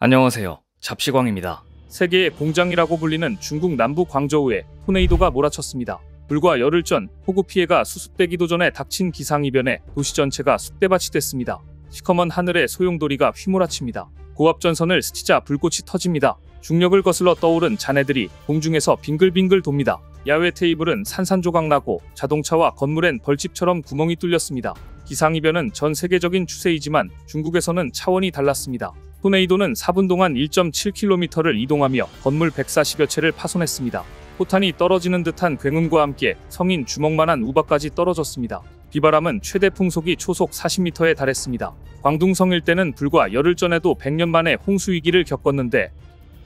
안녕하세요. 잡시광입니다. 세계의 공장이라고 불리는 중국 남부 광저우에 토네이도가 몰아쳤습니다. 불과 열흘 전 폭우 피해가 수습되기도 전에 닥친 기상이변에 도시 전체가 쑥대밭이 됐습니다. 시커먼 하늘에 소용돌이가 휘몰아칩니다. 고압전선을 스치자 불꽃이 터집니다. 중력을 거슬러 떠오른 잔해들이 공중에서 빙글빙글 돕니다. 야외 테이블은 산산조각 나고 자동차와 건물엔 벌집처럼 구멍이 뚫렸습니다. 기상이변은 전 세계적인 추세이지만 중국에서는 차원이 달랐습니다. 토네이도는 4분 동안 1.7km를 이동하며 건물 140여 채를 파손했습니다. 포탄이 떨어지는 듯한 굉음과 함께 성인 주먹만한 우박까지 떨어졌습니다. 비바람은 최대 풍속이 초속 40m에 달했습니다. 광둥성 일대는 불과 열흘 전에도 100년 만에 홍수 위기를 겪었는데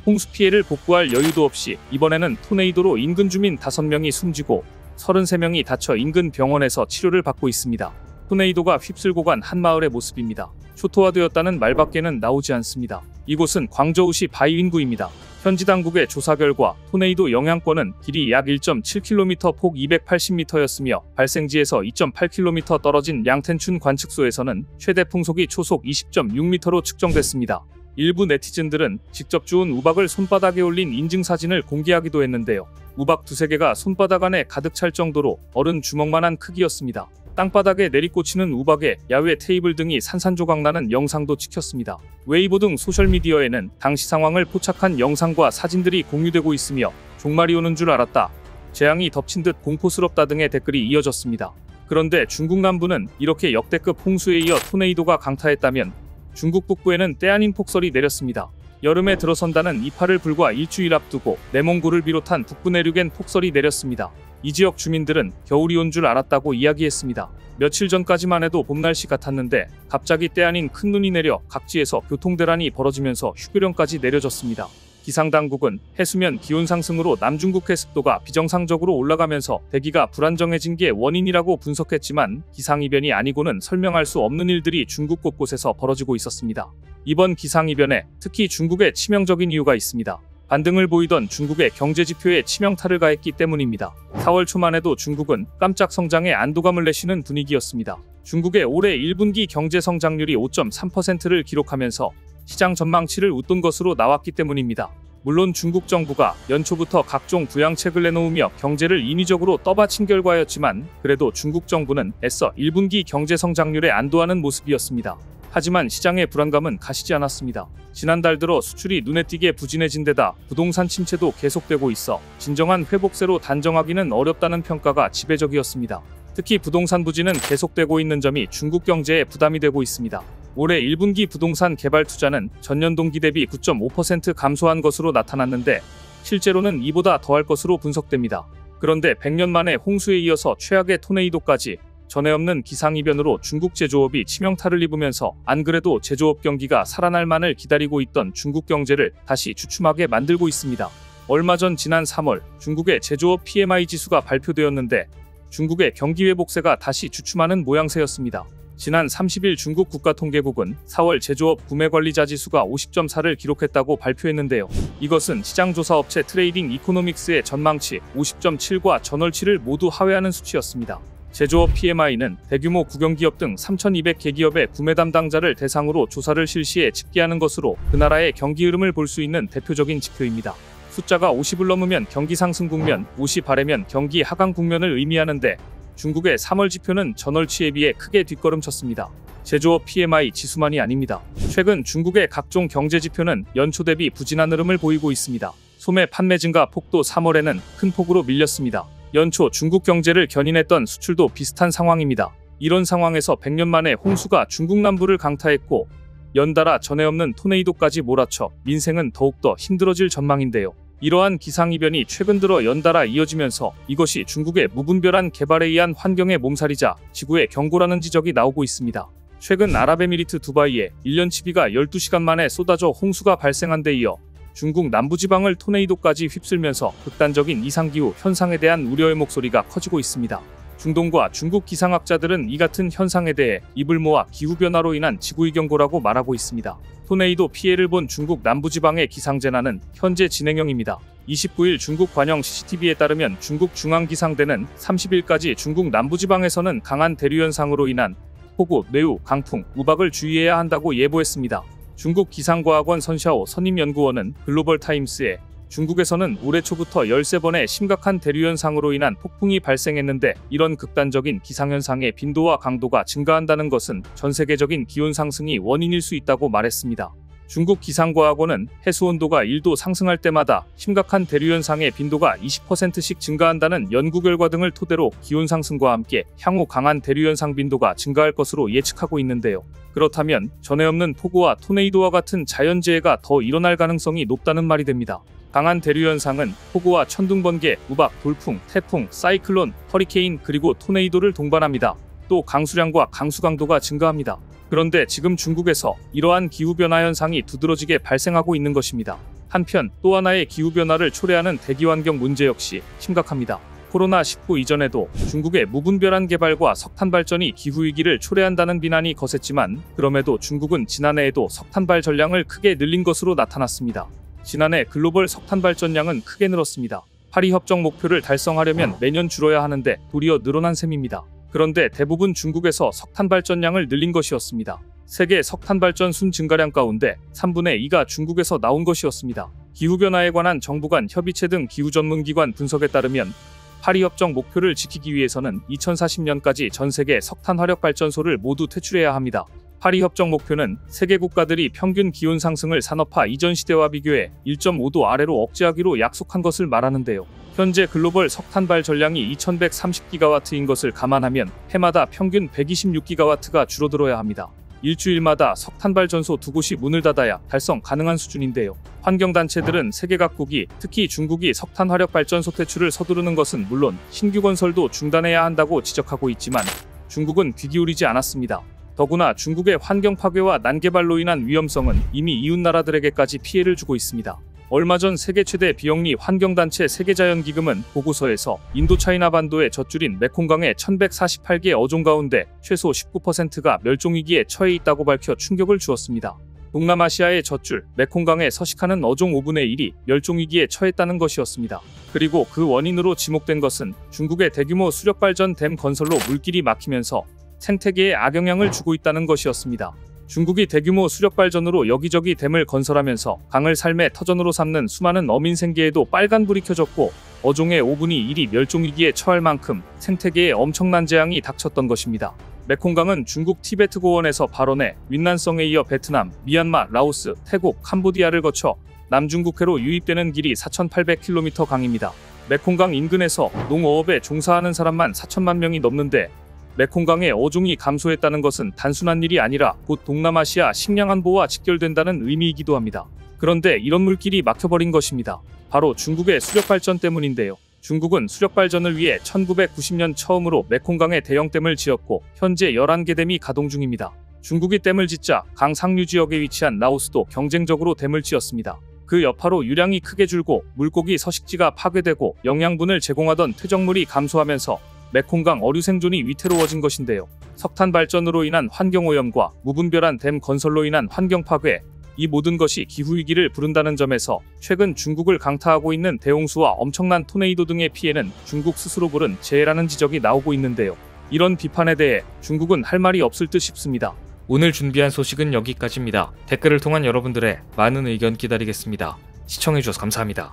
홍수 피해를 복구할 여유도 없이 이번에는 토네이도로 인근 주민 5명이 숨지고 33명이 다쳐 인근 병원에서 치료를 받고 있습니다. 토네이도가 휩쓸고 간 한 마을의 모습입니다. 초토화되었다는 말밖에는 나오지 않습니다. 이곳은 광저우시 바이윈구입니다. 현지 당국의 조사 결과 토네이도 영향권은 길이 약 1.7km, 폭 280m였으며 발생지에서 2.8km 떨어진 양텐춘 관측소에서는 최대 풍속이 초속 20.6m로 측정됐습니다. 일부 네티즌들은 직접 주운 우박을 손바닥에 올린 인증사진을 공개하기도 했는데요. 우박 2~3개가 손바닥 안에 가득 찰 정도로 어른 주먹만한 크기였습니다. 땅바닥에 내리꽂히는 우박에 야외 테이블 등이 산산조각 나는 영상도 찍혔습니다. 웨이보 등 소셜미디어에는 당시 상황을 포착한 영상과 사진들이 공유되고 있으며 종말이 오는 줄 알았다, 재앙이 덮친 듯 공포스럽다 등의 댓글이 이어졌습니다. 그런데 중국 남부는 이렇게 역대급 홍수에 이어 토네이도가 강타했다면 중국 북부에는 때 아닌 폭설이 내렸습니다. 여름에 들어선다는 이파를 불과 일주일 앞두고 내몽고를 비롯한 북부 내륙엔 폭설이 내렸습니다. 이 지역 주민들은 겨울이 온 줄 알았다고 이야기했습니다. 며칠 전까지만 해도 봄 날씨 같았는데 갑자기 때 아닌 큰 눈이 내려 각지에서 교통대란이 벌어지면서 휴교령까지 내려졌습니다. 기상당국은 해수면 기온 상승으로 남중국해 습도가 비정상적으로 올라가면서 대기가 불안정해진 게 원인이라고 분석했지만 기상이변이 아니고는 설명할 수 없는 일들이 중국 곳곳에서 벌어지고 있었습니다. 이번 기상이변에 특히 중국에 치명적인 이유가 있습니다. 반등을 보이던 중국의 경제지표에 치명타를 가했기 때문입니다. 4월 초만 해도 중국은 깜짝 성장에 안도감을 내쉬는 분위기였습니다. 중국의 올해 1분기 경제성장률이 5.3%를 기록하면서 시장 전망치를 웃돈 것으로 나왔기 때문입니다. 물론 중국 정부가 연초부터 각종 부양책을 내놓으며 경제를 인위적으로 떠받친 결과였지만 그래도 중국 정부는 애써 1분기 경제성장률에 안도하는 모습이었습니다. 하지만 시장의 불안감은 가시지 않았습니다. 지난달 들어 수출이 눈에 띄게 부진해진 데다 부동산 침체도 계속되고 있어 진정한 회복세로 단정하기는 어렵다는 평가가 지배적이었습니다. 특히 부동산 부진은 계속되고 있는 점이 중국 경제에 부담이 되고 있습니다. 올해 1분기 부동산 개발 투자는 전년 동기 대비 9.5% 감소한 것으로 나타났는데 실제로는 이보다 더할 것으로 분석됩니다. 그런데 100년 만에 홍수에 이어서 최악의 토네이도까지 전에 없는 기상이변으로 중국 제조업이 치명타를 입으면서 안 그래도 제조업 경기가 살아날 만을 기다리고 있던 중국 경제를 다시 주춤하게 만들고 있습니다. 얼마 전 지난 3월 중국의 제조업 PMI 지수가 발표되었는데 중국의 경기 회복세가 다시 주춤하는 모양새였습니다. 지난 30일 중국 국가통계국은 4월 제조업 구매관리자 지수가 50.4를 기록했다고 발표했는데요. 이것은 시장조사업체 트레이딩 이코노믹스의 전망치 50.7과 전월치를 모두 하회하는 수치였습니다. 제조업 PMI는 대규모 국영기업 등 3,200개 기업의 구매 담당자를 대상으로 조사를 실시해 집계하는 것으로 그 나라의 경기 흐름을 볼 수 있는 대표적인 지표입니다. 숫자가 50을 넘으면 경기 상승 국면, 50 아래면 경기 하강 국면을 의미하는데 중국의 3월 지표는 전월치에 비해 크게 뒷걸음쳤습니다. 제조업 PMI 지수만이 아닙니다. 최근 중국의 각종 경제 지표는 연초 대비 부진한 흐름을 보이고 있습니다. 소매 판매 증가 폭도 3월에는 큰 폭으로 밀렸습니다. 연초 중국 경제를 견인했던 수출도 비슷한 상황입니다. 이런 상황에서 100년 만에 홍수가 중국 남부를 강타했고 연달아 전에 없는 토네이도까지 몰아쳐 민생은 더욱더 힘들어질 전망인데요. 이러한 기상이변이 최근 들어 연달아 이어지면서 이것이 중국의 무분별한 개발에 의한 환경의 몸살이자 지구의 경고라는 지적이 나오고 있습니다. 최근 아랍에미리트 두바이에 1년치 비가 12시간 만에 쏟아져 홍수가 발생한 데 이어 중국 남부지방을 토네이도까지 휩쓸면서 극단적인 이상기후 현상에 대한 우려의 목소리가 커지고 있습니다. 중동과 중국 기상학자들은 이 같은 현상에 대해 입을 모아 기후변화로 인한 지구의 경고라고 말하고 있습니다. 토네이도 피해를 본 중국 남부지방의 기상재난은 현재 진행형입니다. 29일 중국 관영 CCTV에 따르면 중국 중앙기상대는 30일까지 중국 남부지방에서는 강한 대류현상으로 인한 폭우, 뇌우, 강풍, 우박을 주의해야 한다고 예보했습니다. 중국 기상과학원 선샤오 선임연구원은 글로벌 타임스에 중국에서는 올해 초부터 13번의 심각한 대류현상으로 인한 폭풍이 발생했는데 이런 극단적인 기상현상의 빈도와 강도가 증가한다는 것은 전 세계적인 기온 상승이 원인일 수 있다고 말했습니다. 중국 기상과학원은 해수온도가 1도 상승할 때마다 심각한 대류현상의 빈도가 20%씩 증가한다는 연구 결과 등을 토대로 기온 상승과 함께 향후 강한 대류현상 빈도가 증가할 것으로 예측하고 있는데요. 그렇다면 전에 없는 폭우와 토네이도와 같은 자연재해가 더 일어날 가능성이 높다는 말이 됩니다. 강한 대류현상은 폭우와 천둥번개, 우박, 돌풍, 태풍, 사이클론, 허리케인 그리고 토네이도를 동반합니다. 또 강수량과 강수 강도가 증가합니다. 그런데 지금 중국에서 이러한 기후변화 현상이 두드러지게 발생하고 있는 것입니다. 한편 또 하나의 기후변화를 초래하는 대기환경 문제 역시 심각합니다. 코로나19 이전에도 중국의 무분별한 개발과 석탄 발전이 기후위기를 초래한다는 비난이 거셌지만 그럼에도 중국은 지난해에도 석탄발 전량을 크게 늘린 것으로 나타났습니다. 지난해 글로벌 석탄 발전량은 크게 늘었습니다. 파리 협정 목표를 달성하려면 매년 줄어야 하는데 도리어 늘어난 셈입니다. 그런데 대부분 중국에서 석탄 발전량을 늘린 것이었습니다. 세계 석탄 발전 순 증가량 가운데 3분의 2가 중국에서 나온 것이었습니다. 기후변화에 관한 정부 간 협의체 등 기후 전문기관 분석에 따르면 파리 협정 목표를 지키기 위해서는 2040년까지 전 세계 석탄 화력 발전소를 모두 퇴출해야 합니다. 파리 협정 목표는 세계 국가들이 평균 기온 상승을 산업화 이전 시대와 비교해 1.5도 아래로 억제하기로 약속한 것을 말하는데요. 현재 글로벌 석탄발 전량이 2130기가와트인 것을 감안하면 해마다 평균 126기가와트가 줄어들어야 합니다. 일주일마다 석탄발전소 2곳이 문을 닫아야 달성 가능한 수준인데요. 환경단체들은 세계 각국이 특히 중국이 석탄 화력 발전소 퇴출을 서두르는 것은 물론 신규 건설도 중단해야 한다고 지적하고 있지만 중국은 귀 기울이지 않았습니다. 더구나 중국의 환경 파괴와 난개발로 인한 위험성은 이미 이웃 나라들에게까지 피해를 주고 있습니다. 얼마 전 세계 최대 비영리 환경단체 세계자연기금은 보고서에서 인도차이나 반도의 젖줄인 메콩강의 1148개 어종 가운데 최소 19%가 멸종위기에 처해 있다고 밝혀 충격을 주었습니다. 동남아시아의 젖줄 메콩강에 서식하는 어종 5분의 1이 멸종위기에 처했다는 것이었습니다. 그리고 그 원인으로 지목된 것은 중국의 대규모 수력발전 댐 건설로 물길이 막히면서 생태계에 악영향을 주고 있다는 것이었습니다. 중국이 대규모 수력발전으로 여기저기 댐을 건설하면서 강을 삶의 터전으로 삼는 수많은 어민 생계에도 빨간불이 켜졌고 어종의 5분의 1이 멸종위기에 처할 만큼 생태계에 엄청난 재앙이 닥쳤던 것입니다. 메콩강은 중국 티베트 고원에서 발원해 윈난성에 이어 베트남, 미얀마, 라오스, 태국, 캄보디아를 거쳐 남중국해로 유입되는 길이 4800km 강입니다. 메콩강 인근에서 농어업에 종사하는 사람만 4천만 명이 넘는데 메콩강의 어종이 감소했다는 것은 단순한 일이 아니라 곧 동남아시아 식량 안보와 직결된다는 의미이기도 합니다. 그런데 이런 물길이 막혀버린 것입니다. 바로 중국의 수력발전 때문인데요. 중국은 수력발전을 위해 1990년 처음으로 메콩강에 대형댐을 지었고 현재 11개 댐이 가동 중입니다. 중국이 댐을 짓자 강 상류 지역에 위치한 라오스도 경쟁적으로 댐을 지었습니다. 그 여파로 유량이 크게 줄고 물고기 서식지가 파괴되고 영양분을 제공하던 퇴적물이 감소하면서 메콩강 어류 생존이 위태로워진 것인데요. 석탄 발전으로 인한 환경오염과 무분별한 댐 건설로 인한 환경 파괴, 이 모든 것이 기후위기를 부른다는 점에서 최근 중국을 강타하고 있는 대홍수와 엄청난 토네이도 등의 피해는 중국 스스로 부른 재해라는 지적이 나오고 있는데요. 이런 비판에 대해 중국은 할 말이 없을 듯 싶습니다. 오늘 준비한 소식은 여기까지입니다. 댓글을 통한 여러분들의 많은 의견 기다리겠습니다. 시청해주셔서 감사합니다.